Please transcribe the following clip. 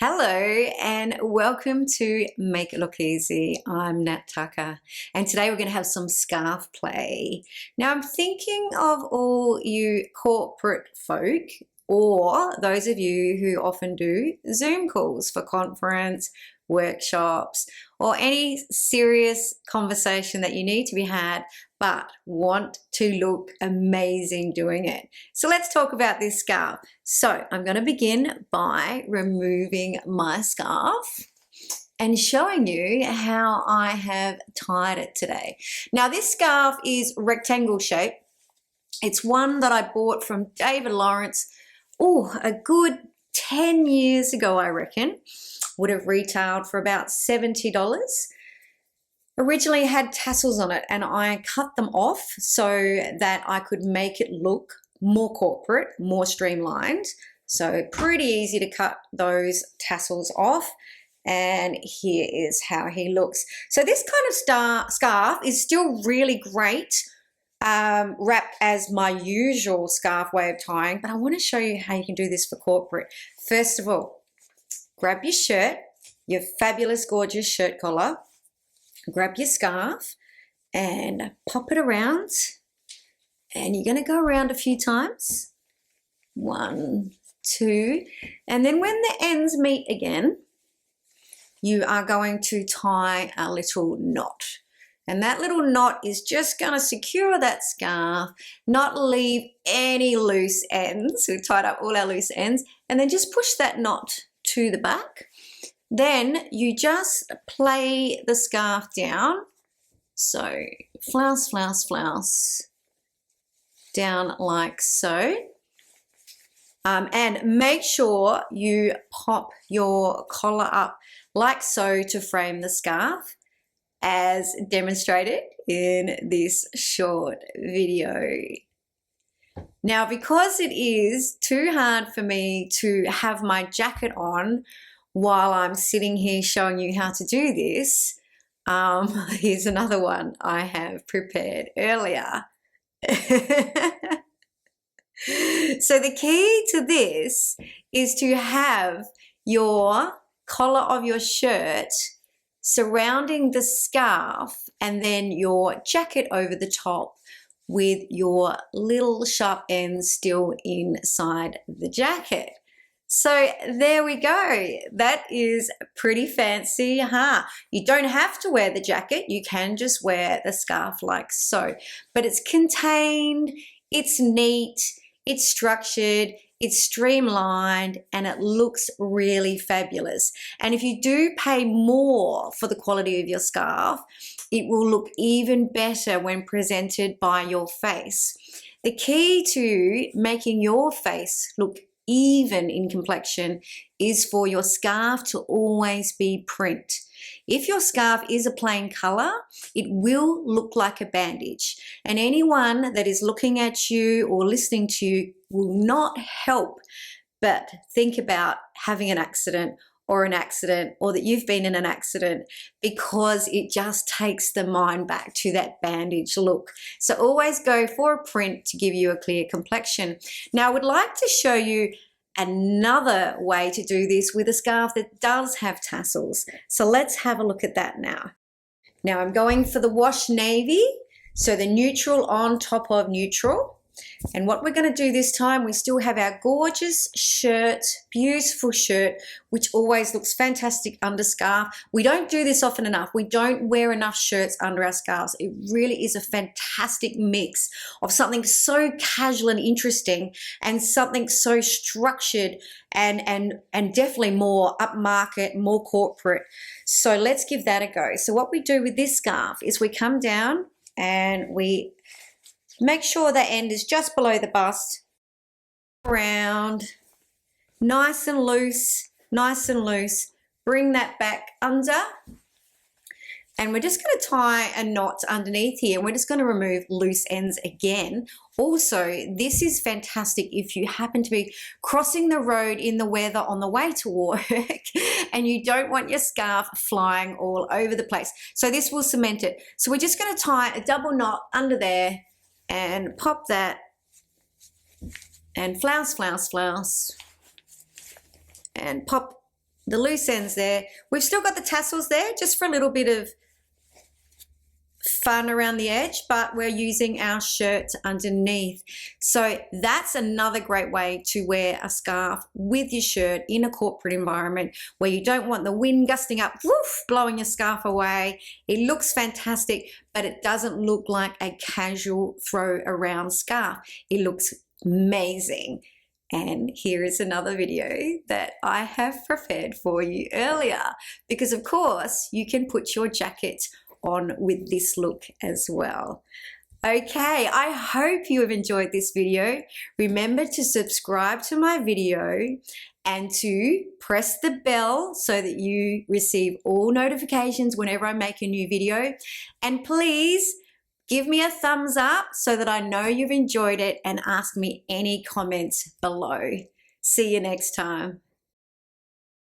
Hello and welcome to Make It Look Easy. I'm Nat Tucker and today we're going to have some scarf play. Now I'm thinking of all you corporate folk or those of you who often do Zoom calls for conference, workshops, or any serious conversation that you need to be had but want to look amazing doing it. So let's talk about this scarf. So I'm going to begin by removing my scarf and showing you how I have tied it today. Now this scarf is rectangle shape. It's one that I bought from David Lawrence, a good 10 years ago, I reckon. Would have retailed for about $70. Originally had tassels on it and I cut them off so that I could make it look more corporate, more streamlined. So pretty easy to cut those tassels off. And here is how he looks. So this kind of scarf is still really great wrapped as my usual scarf way of tying, but I want to show you how you can do this for corporate. First of all, grab your shirt, your fabulous, gorgeous shirt collar, grab your scarf and pop it around, and you're going to go around a few times. 1, 2, and then when the ends meet again, you are going to tie a little knot. And that little knot is just going to secure that scarf, not leave any loose ends. We've tied up all our loose ends, and then just push that knot to the back. Then you just play the scarf down. So flounce, flounce, flounce down like so. And make sure you pop your collar up like so to frame the scarf as demonstrated in this short video. Now, because it is too hard for me to have my jacket on while I'm sitting here showing you how to do this, here's another one I have prepared earlier. So the key to this is to have your collar of your shirt surrounding the scarf and then your jacket over the top with your little sharp ends still inside the jacket. So there we go. That is pretty fancy, huh? You don't have to wear the jacket. You can just wear the scarf like so. But it's contained, it's neat, it's structured, it's streamlined, and it looks really fabulous. And if you do pay more for the quality of your scarf, it will look even better when presented by your face. The key to making your face look even in complexion is for your scarf to always be print. If your scarf is a plain color, it will look like a bandage, and anyone that is looking at you or listening to you will not help but think about having an accident or that you've been in an accident, because it just takes the mind back to that bandage look. So always go for a print to give you a clear complexion. Now I would like to show you another way to do this with a scarf that does have tassels. So let's have a look at that now. Now I'm going for the wash navy, so the neutral on top of neutral. And what we're going to do this time, we still have our gorgeous shirt, beautiful shirt, which always looks fantastic under scarf. We don't do this often enough. We don't wear enough shirts under our scarves. It really is a fantastic mix of something so casual and interesting and something so structured and definitely more upmarket, more corporate. So let's give that a go. So what we do with this scarf is we come down and we make sure the end is just below the bust, around, nice and loose, bring that back under, and we're just going to tie a knot underneath here, and we're just going to remove loose ends again. Also, this is fantastic if you happen to be crossing the road in the weather on the way to work and you don't want your scarf flying all over the place. So this will cement it. So we're just going to tie a double knot under there and pop that and flounce, flounce, flounce, and pop the loose ends there. We've still got the tassels there just for a little bit of fun around the edge, but we're using our shirt underneath. So that's another great way to wear a scarf with your shirt in a corporate environment where you don't want the wind gusting up, woof, blowing your scarf away. It looks fantastic, but it doesn't look like a casual throw around scarf. It looks amazing. And here is another video that I have prepared for you earlier, because of course you can put your jacket on with this look as well. Okay, I hope you have enjoyed this video. Remember to subscribe to my video and to press the bell so that you receive all notifications whenever I make a new video. And please give me a thumbs up so that I know you've enjoyed it, and ask me any comments below. See you next time.